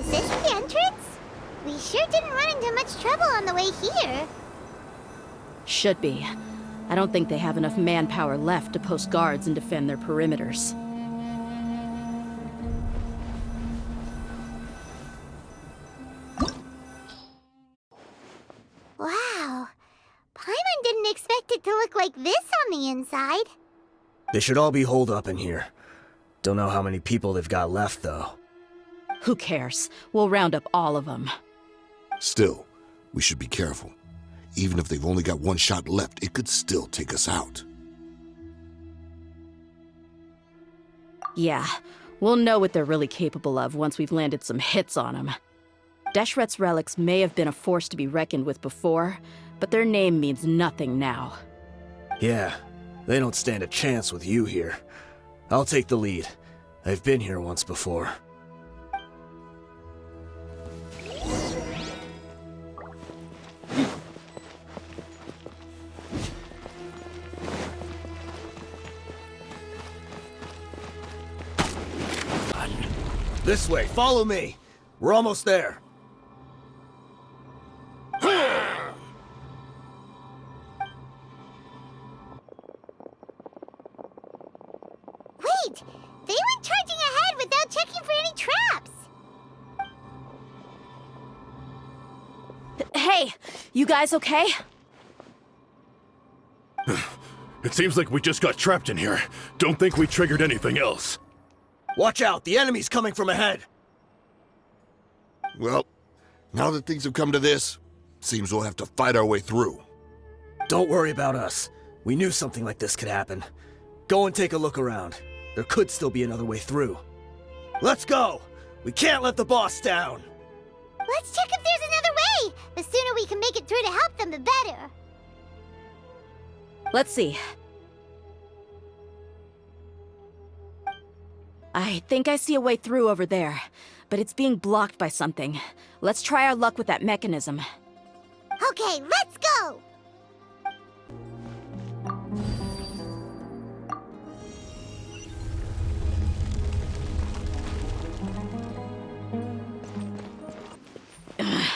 Is this the entrance? We sure didn't run into much trouble on the way here. Should be. I don't think they have enough manpower left to post guards and defend their perimeters. Wow. Paimon didn't expect it to look like this on the inside. They should all be holed up in here. Don't know how many people they've got left, though. Who cares? We'll round up all of them. Still, we should be careful. Even if they've only got one shot left, it could still take us out. Yeah, we'll know what they're really capable of once we've landed some hits on them. Deshret's relics may have been a force to be reckoned with before, but their name means nothing now. Yeah, they don't stand a chance with you here. I'll take the lead. I've been here once before. This way, follow me. We're almost there. Wait! They went charging ahead without checking for any traps! Hey, you guys okay? It seems like we just got trapped in here. Don't think we triggered anything else. Watch out, the enemy's coming from ahead. Well, now that things have come to this, seems we'll have to fight our way through. Don't worry about us. We knew something like this could happen. Go and take a look around. There could still be another way through. Let's go! We can't let the boss down! Let's check if there's another way! The sooner we can make it through to help them, the better. Let's see. I think I see a way through over there, but it's being blocked by something. Let's try our luck with that mechanism. Okay, let's go!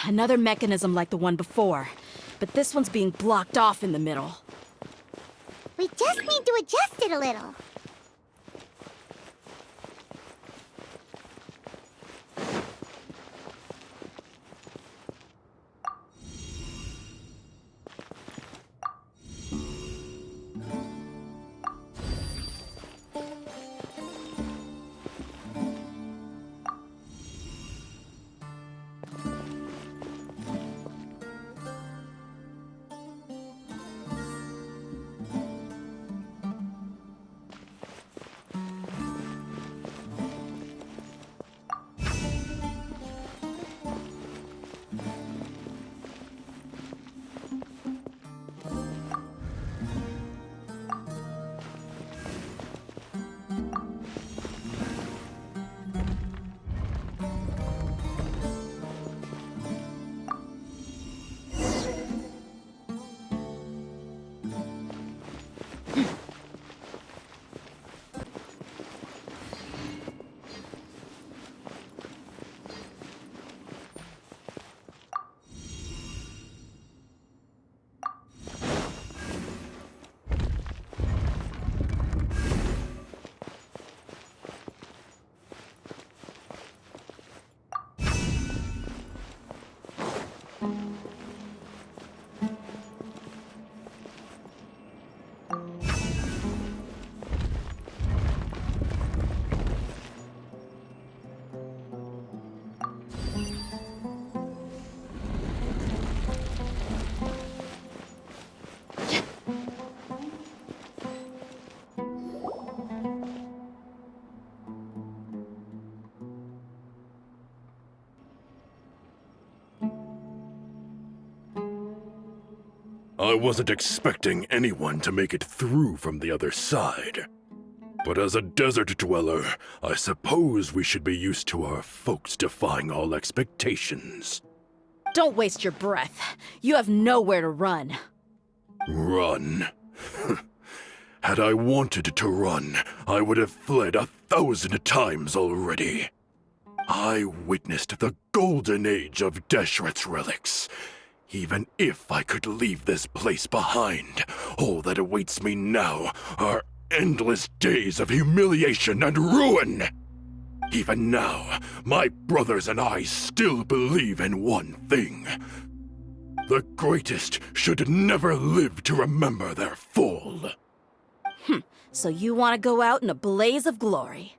Another mechanism like the one before, but this one's being blocked off in the middle. We just need to adjust it a little. I wasn't expecting anyone to make it through from the other side. But as a desert dweller, I suppose we should be used to our folks defying all expectations. Don't waste your breath. You have nowhere to run. Run? Had I wanted to run, I would have fled 1,000 times already. I witnessed the golden age of Deshret's relics. Even if I could leave this place behind, all that awaits me now are endless days of humiliation and ruin. Even now, my brothers and I still believe in one thing. The greatest should never live to remember their fall. So you want to go out in a blaze of glory?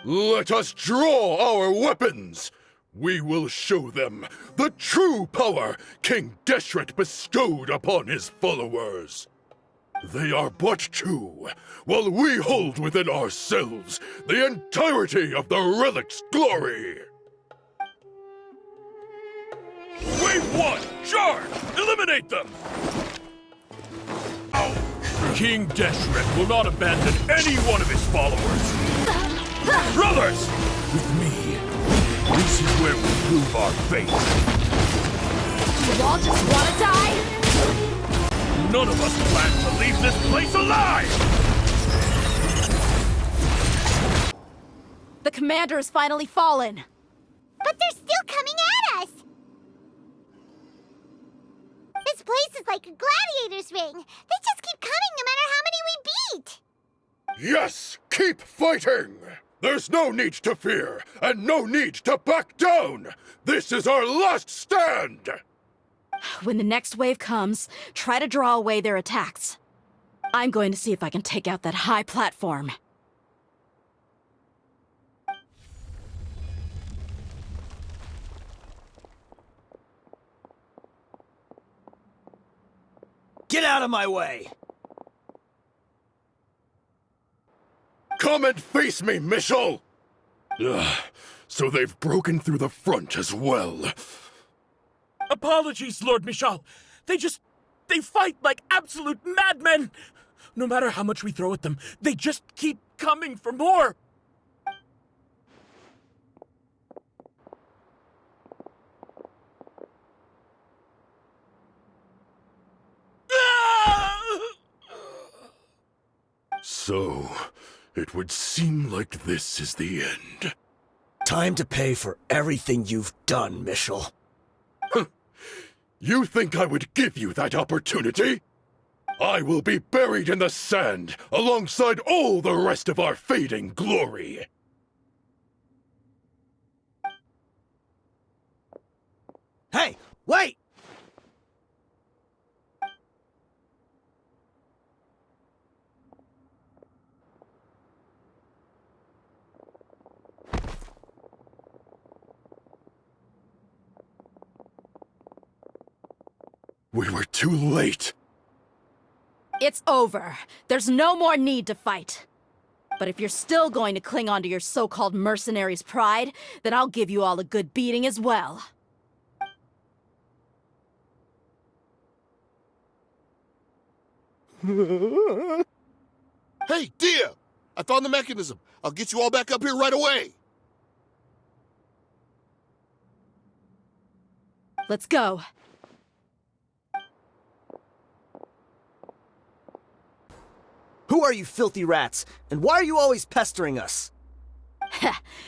Let us draw our weapons! We will show them the true power King Deshret bestowed upon his followers. They are but two, while we hold within ourselves the entirety of the relic's glory. Wave 1, charge! Eliminate them! King Deshret will not abandon any one of his followers. Brothers! With me, this is where we prove our faith. You all just want to die? None of us plan to leave this place alive! The commander has finally fallen. But they're still coming at us! This place is like a gladiator's ring. They just keep coming no matter how many we beat! Yes, keep fighting! There's no need to fear, and no need to back down! This is our last stand! When the next wave comes, try to draw away their attacks. I'm going to see if I can take out that high platform. Get out of my way! Come and face me, Michel! So they've broken through the front as well. Apologies, Lord Michal. They fight like absolute madmen! No matter how much we throw at them, they just keep coming for more! So, it would seem like this is the end. Time to pay for everything you've done, Michel. You think I would give you that opportunity? I will be buried in the sand alongside all the rest of our fading glory. Hey, wait! We were too late. It's over. There's no more need to fight. But if you're still going to cling on to your so-called mercenary's pride, then I'll give you all a good beating as well. Hey, Dehya! I found the mechanism. I'll get you all back up here right away. Let's go. Who are you filthy rats? And why are you always pestering us?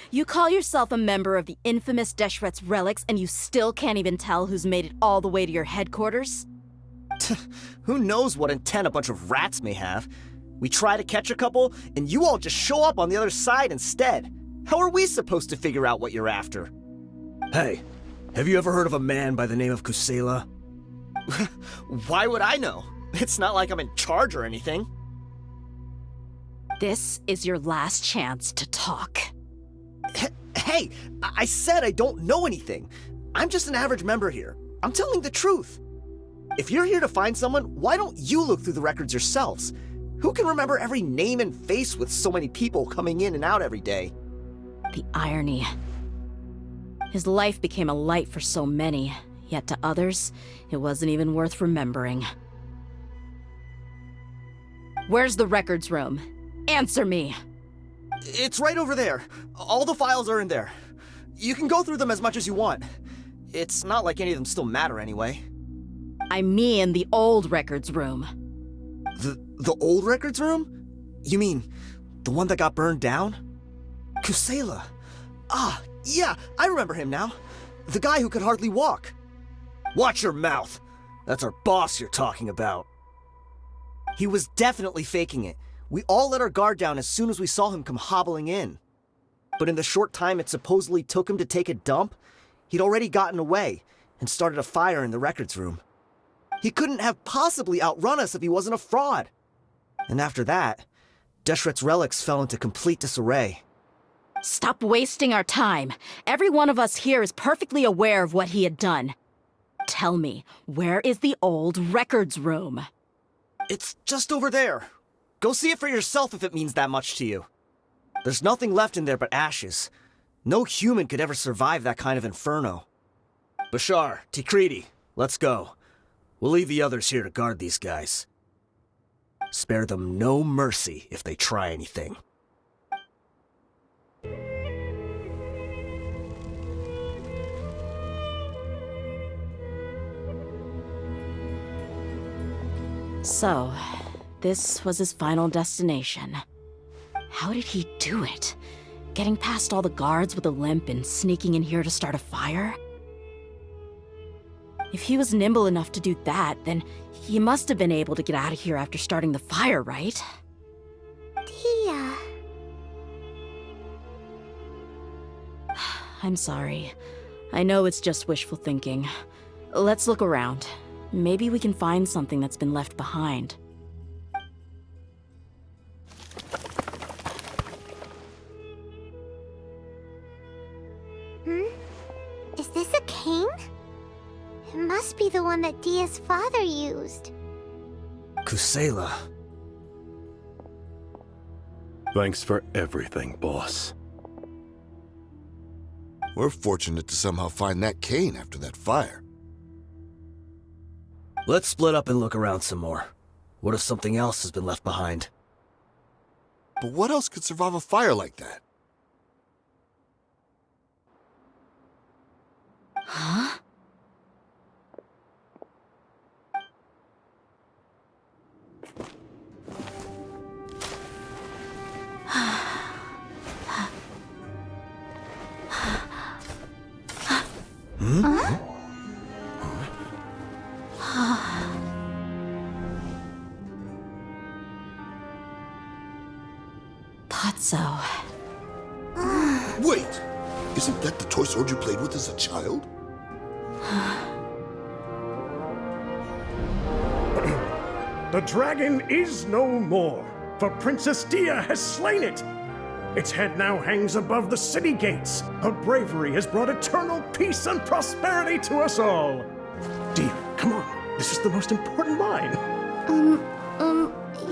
You call yourself a member of the infamous Deshret's relics and you still can't even tell who's made it all the way to your headquarters? Who knows what intent a bunch of rats may have? We try to catch a couple, and you all just show up on the other side instead. How are we supposed to figure out what you're after? Hey, have you ever heard of a man by the name of Kusela? Why would I know? It's not like I'm in charge or anything. This is your last chance to talk. Hey, I said I don't know anything. I'm just an average member here. I'm telling the truth. If you're here to find someone, why don't you look through the records yourselves? Who can remember every name and face with so many people coming in and out every day? The irony. His life became a light for so many, yet to others, it wasn't even worth remembering. Where's the records room? Answer me! It's right over there. All the files are in there. You can go through them as much as you want. It's not like any of them still matter anyway. I mean the old records room. The old records room? You mean, the one that got burned down? Kusela. Ah, Yeah, I remember him now. The guy who could hardly walk. Watch your mouth. That's our boss you're talking about. He was definitely faking it. We all let our guard down as soon as we saw him come hobbling in. But in the short time it supposedly took him to take a dump, he'd already gotten away and started a fire in the records room. He couldn't have possibly outrun us if he wasn't a fraud. And after that, Deshret's relics fell into complete disarray. Stop wasting our time. Every one of us here is perfectly aware of what he had done. Tell me, where is the old records room? It's just over there. Go see it for yourself if it means that much to you. There's nothing left in there but ashes. No human could ever survive that kind of inferno. Bashar, Tikriti, let's go. We'll leave the others here to guard these guys. Spare them no mercy if they try anything. So, this was his final destination. How did he do it? Getting past all the guards with a limp and sneaking in here to start a fire? If he was nimble enough to do that, then he must have been able to get out of here after starting the fire, right? Dehya. I'm sorry. I know it's just wishful thinking. Let's look around. Maybe we can find something that's been left behind. Is this a cane? It must be the one that Dehya's father used. Kusela. Thanks for everything, boss. We're fortunate to somehow find that cane after that fire. Let's split up and look around some more. What if something else has been left behind? But what else could survive a fire like that? Huh? Thought so. Wait! Isn't that the toy sword you played with as a child? The dragon is no more, for Princess Dehya has slain it. Its head now hangs above the city gates. Her bravery has brought eternal peace and prosperity to us all. Dehya, come on. This is the most important line.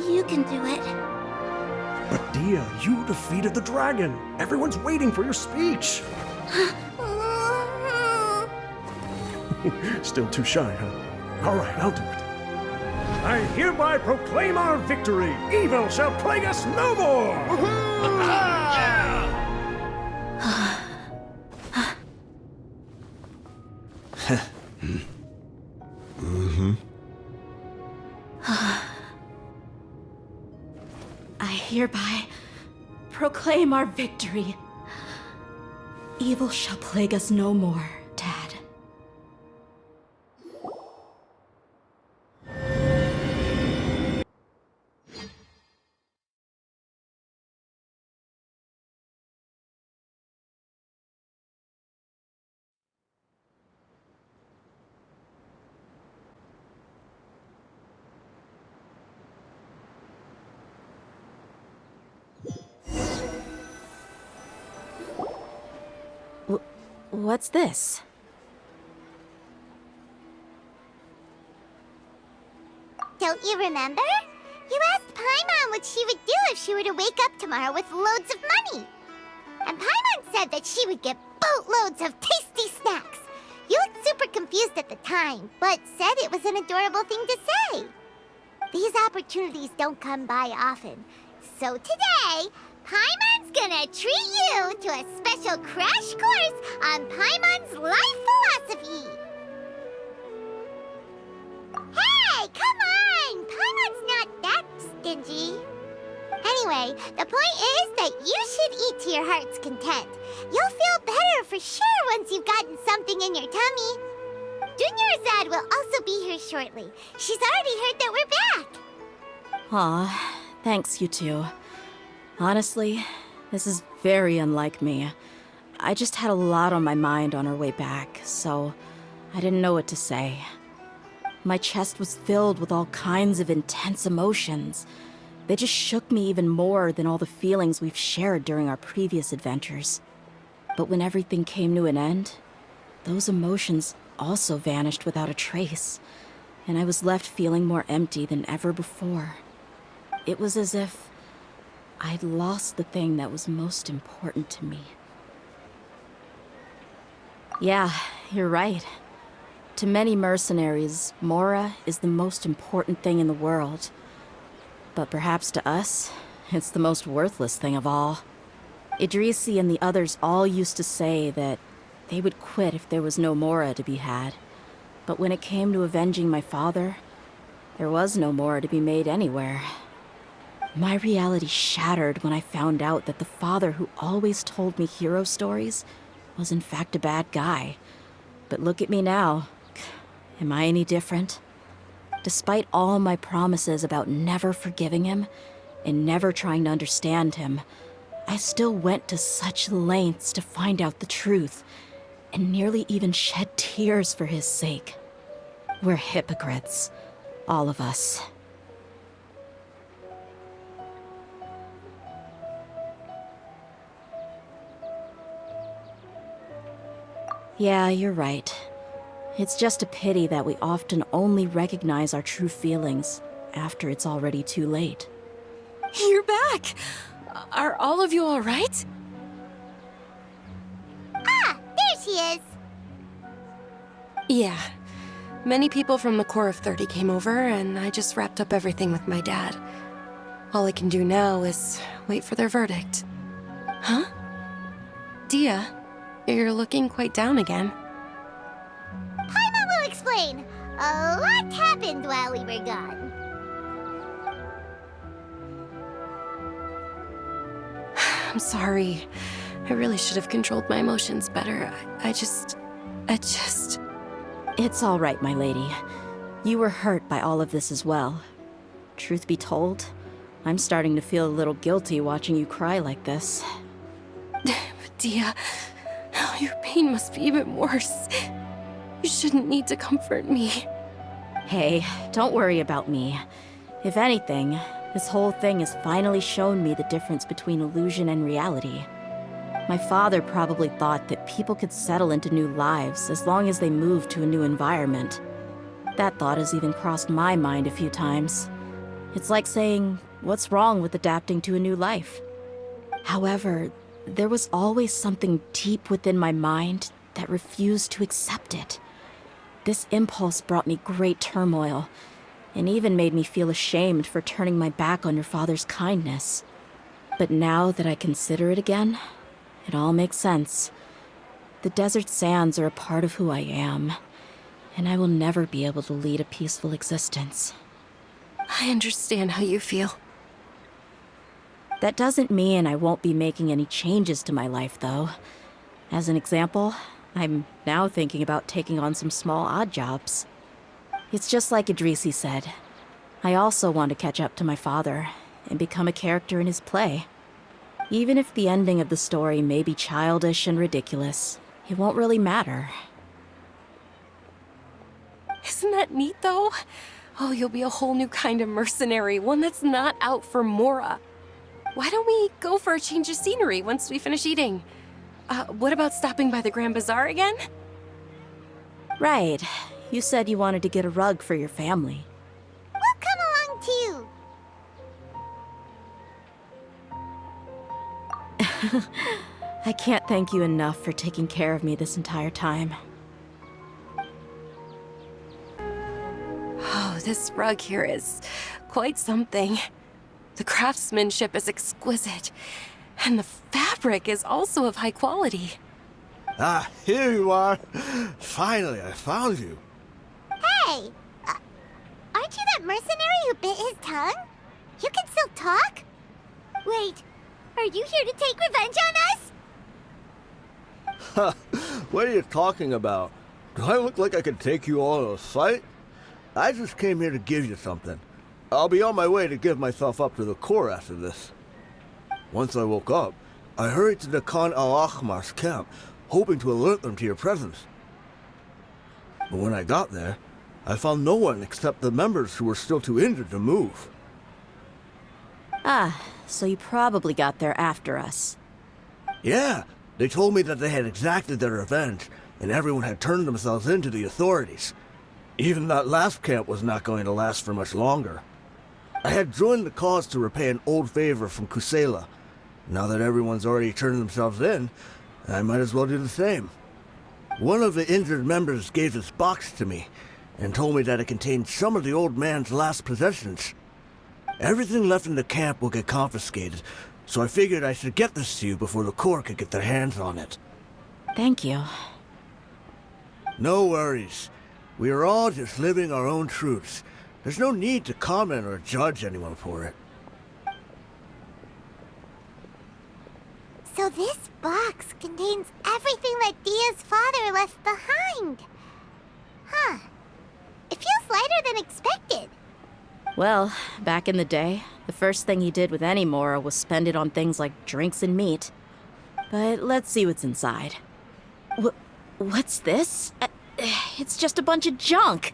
You can do it. But Dehya, you defeated the dragon. Everyone's waiting for your speech. Still too shy, huh? All right, I'll do it. I hereby proclaim our victory. Evil shall plague us no more. I hereby proclaim our victory. Evil shall plague us no more, Dad. What's this? Don't you remember? You asked Paimon what she would do if she were to wake up tomorrow with loads of money. And Paimon said that she would get boatloads of tasty snacks. You looked super confused at the time, but said it was an adorable thing to say. These opportunities don't come by often. So today, Paimon's gonna treat you to a special crash course on Paimon's life philosophy. Hey, come on! Paimon's not that stingy. Anyway, the point is that you should eat to your heart's content. You'll feel better for sure once you've gotten something in your tummy. Dunyarzad will also be here shortly. She's already heard that we're back. Aw, thanks, you two. Honestly, this is very unlike me. I just had a lot on my mind on our way back, so I didn't know what to say. My chest was filled with all kinds of intense emotions. They just shook me even more than all the feelings we've shared during our previous adventures. But when everything came to an end, those emotions also vanished without a trace, and I was left feeling more empty than ever before. It was as if I'd lost the thing that was most important to me. Yeah, you're right. To many mercenaries, Mora is the most important thing in the world. But perhaps to us, it's the most worthless thing of all. Idrisi and the others all used to say that they would quit if there was no Mora to be had. But when it came to avenging my father, there was no Mora to be made anywhere. My reality shattered when I found out that the father who always told me hero stories was in fact a bad guy. But look at me now. Am I any different? Despite all my promises about never forgiving him and never trying to understand him, I still went to such lengths to find out the truth, and nearly even shed tears for his sake. We're hypocrites, all of us. Yeah, you're right. It's just a pity that we often only recognize our true feelings after it's already too late. You're back! Are all of you all right? Ah, there she is. Yeah. Many people from the Corps of 30 came over, and I just wrapped up everything with my dad. All I can do now is wait for their verdict. Huh? Dehya, you're looking quite down again. Paimon will explain. A lot happened while we were gone. I'm sorry. I really should have controlled my emotions better. I just... It's all right, my lady. You were hurt by all of this as well. Truth be told, I'm starting to feel a little guilty watching you cry like this. Dehya, your pain must be even worse. You shouldn't need to comfort me. Hey, don't worry about me. If anything, this whole thing has finally shown me the difference between illusion and reality. My father probably thought that people could settle into new lives as long as they moved to a new environment. That thought has even crossed my mind a few times. It's like saying, what's wrong with adapting to a new life? However, there was always something deep within my mind that refused to accept it. This impulse brought me great turmoil, and even made me feel ashamed for turning my back on your father's kindness. But now that I consider it again, it all makes sense. The desert sands are a part of who I am, and I will never be able to lead a peaceful existence. I understand how you feel. That doesn't mean I won't be making any changes to my life, though. As an example, I'm now thinking about taking on some small odd jobs. It's just like Idrisi said. I also want to catch up to my father and become a character in his play. Even if the ending of the story may be childish and ridiculous, it won't really matter. Isn't that neat, though? Oh, you'll be a whole new kind of mercenary, one that's not out for Mora. Why don't we go for a change of scenery once we finish eating? What about stopping by the Grand Bazaar again? Right. You said you wanted to get a rug for your family. We'll come along too. I can't thank you enough for taking care of me this entire time. Oh, this rug here is quite something. The craftsmanship is exquisite, and the fabric is also of high quality. Ah, here you are. Finally, I found you. Hey, aren't you that mercenary who bit his tongue? You can still talk? Wait, are you here to take revenge on us? What are you talking about? Do I look like I could take you all to a fight? I just came here to give you something. I'll be on my way to give myself up to the Corps after this. Once I woke up, I hurried to the Khan al-Ahmar's camp, hoping to alert them to your presence. But when I got there, I found no one except the members who were still too injured to move. Ah, so you probably got there after us. Yeah, they told me that they had exacted their revenge, and everyone had turned themselves in to the authorities. Even that last camp was not going to last for much longer. I had joined the cause to repay an old favor from Kusela. Now that everyone's already turned themselves in, I might as well do the same. One of the injured members gave this box to me, and told me that it contained some of the old man's last possessions. Everything left in the camp will get confiscated, so I figured I should get this to you before the Corps could get their hands on it. Thank you. No worries. We are all just living our own truths. There's no need to comment or judge anyone for it. So this box contains everything that Dia's father left behind. Huh. It feels lighter than expected. Well, back in the day, the first thing he did with any Mora was spend it on things like drinks and meat. But let's see what's inside. What's this? It's just a bunch of junk.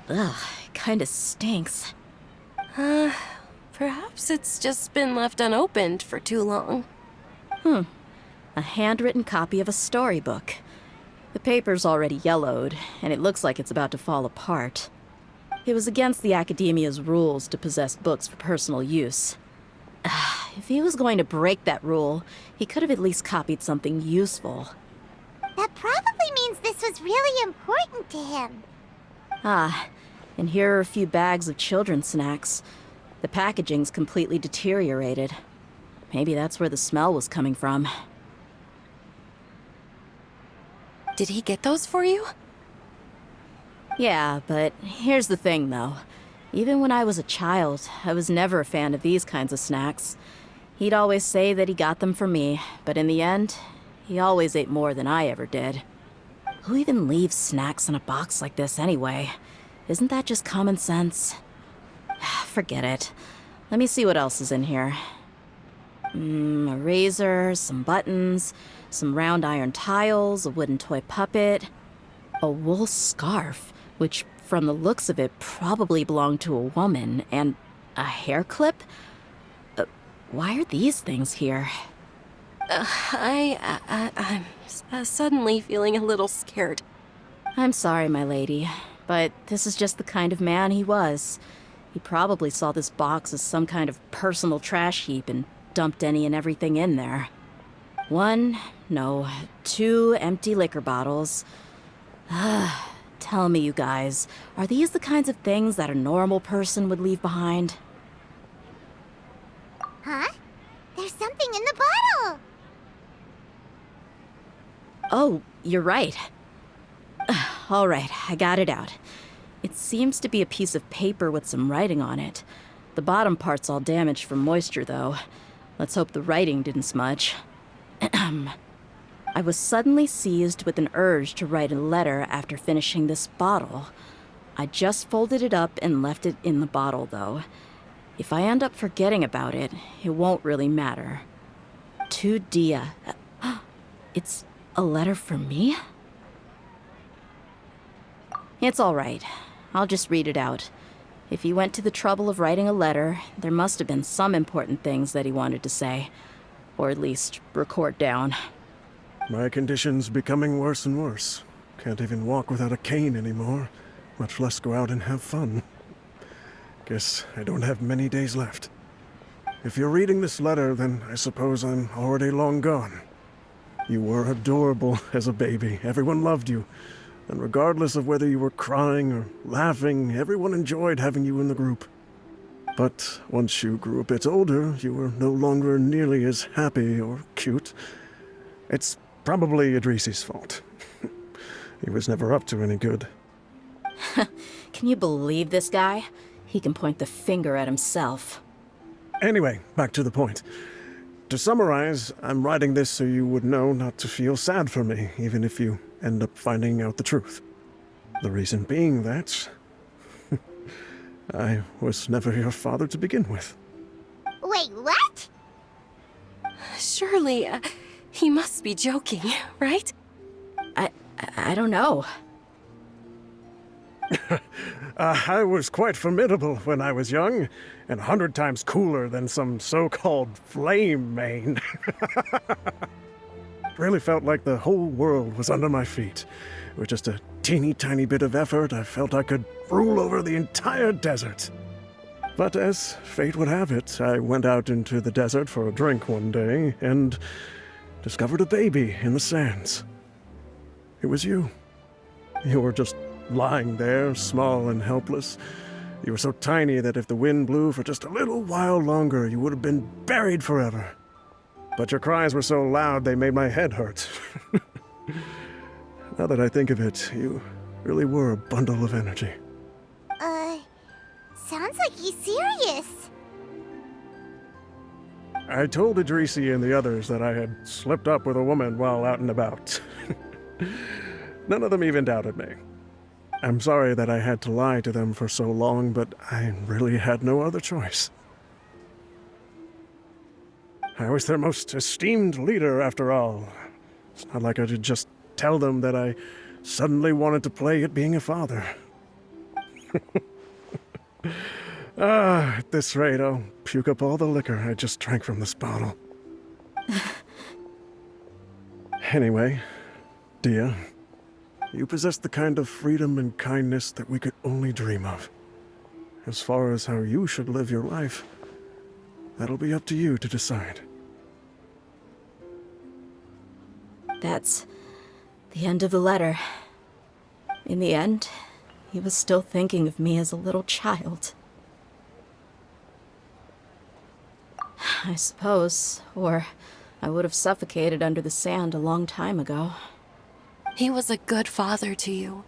Ugh, it kinda stinks. Perhaps it's just been left unopened for too long. A handwritten copy of a storybook. The paper's already yellowed, and it looks like it's about to fall apart. It was against the Academia's rules to possess books for personal use. If he was going to break that rule, he could have at least copied something useful. That probably means this was really important to him. Ah, and here are a few bags of children's snacks. The packaging's completely deteriorated. Maybe that's where the smell was coming from. Did he get those for you? Yeah, but here's the thing, though. Even when I was a child, I was never a fan of these kinds of snacks. He'd always say that he got them for me, but in the end, he always ate more than I ever did. Who even leaves snacks in a box like this anyway? Isn't that just common sense? Forget it. Let me see what else is in here. A razor, some buttons, some round iron tiles, a wooden toy puppet, a wool scarf, which from the looks of it probably belonged to a woman, and a hair clip? Why are these things here? I'm suddenly feeling a little scared. I'm sorry, my lady, but this is just the kind of man he was. He probably saw this box as some kind of personal trash heap and dumped any and everything in there. 2 empty liquor bottles. Tell me, you guys, are these the kinds of things that a normal person would leave behind? Huh? There's something in the bottle! Oh, you're right. All right, I got it out. It seems to be a piece of paper with some writing on it. The bottom part's all damaged from moisture, though. Let's hope the writing didn't smudge. I was suddenly seized with an urge to write a letter after finishing this bottle. I just folded it up and left it in the bottle, though. If I end up forgetting about it, it won't really matter. To Dehya. It's a letter for me? It's all right. I'll just read it out. If he went to the trouble of writing a letter, there must have been some important things that he wanted to say. Or at least record down. My condition's becoming worse and worse. Can't even walk without a cane anymore, much less go out and have fun. Guess I don't have many days left. If you're reading this letter, then I suppose I'm already long gone. You were adorable as a baby. Everyone loved you. And regardless of whether you were crying or laughing, everyone enjoyed having you in the group. But once you grew a bit older, you were no longer nearly as happy or cute. It's probably Idrisi's fault. He was never up to any good. Can you believe this guy? He can point the finger at himself. Anyway, back to the point. To summarize, I'm writing this so you would know not to feel sad for me, even if you end up finding out the truth. The reason being that I was never your father to begin with. Wait, what? Surely, he must be joking, right? I don't know. I was quite formidable when I was young, and 100 times cooler than some so-called flame main. Really felt like the whole world was under my feet. With just a teeny tiny bit of effort, I felt I could rule over the entire desert. But as fate would have it, I went out into the desert for a drink one day and discovered a baby in the sands. It was you. You were just lying there, small and helpless. You were so tiny that if the wind blew for just a little while longer, you would have been buried forever. But your cries were so loud they made my head hurt. Now that I think of it, you really were a bundle of energy. Sounds like he's serious. I told Idrisi and the others that I had slipped up with a woman while out and about. None of them even doubted me. I'm sorry that I had to lie to them for so long, but I really had no other choice. I was their most esteemed leader, after all. It's not like I could just tell them that I suddenly wanted to play at being a father. At this rate, I'll puke up all the liquor I just drank from this bottle. Anyway, Dehya, you possess the kind of freedom and kindness that we could only dream of. As far as how you should live your life, that'll be up to you to decide. That's the end of the letter. In the end, he was still thinking of me as a little child. I suppose, or I would have suffocated under the sand a long time ago. He was a good father to you.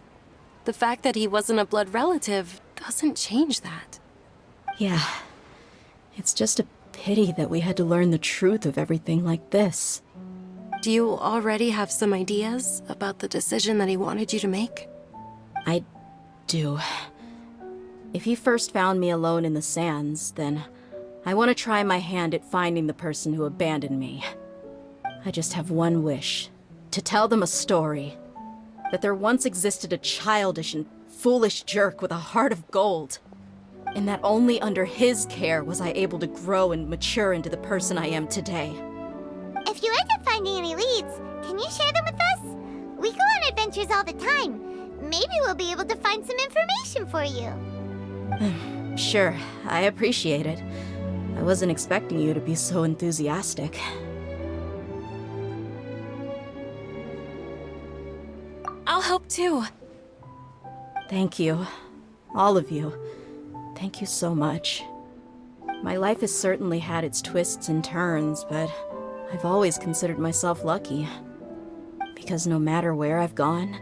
The fact that he wasn't a blood relative doesn't change that. Yeah. It's just a pity that we had to learn the truth of everything like this. Do you already have some ideas about the decision that he wanted you to make? I do. If he first found me alone in the sands, then I want to try my hand at finding the person who abandoned me. I just have one wish. To tell them a story. That there once existed a childish and foolish jerk with a heart of gold. And that only under his care was I able to grow and mature into the person I am today. If you end up finding any leads, can you share them with us? We go on adventures all the time. Maybe we'll be able to find some information for you. Sure, I appreciate it. I wasn't expecting you to be so enthusiastic. I'll help too. Thank you. All of you. Thank you so much. My life has certainly had its twists and turns, but I've always considered myself lucky. Because no matter where I've gone,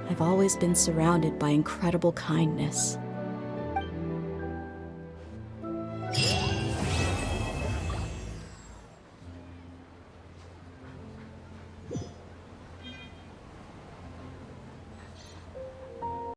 I've always been surrounded by incredible kindness.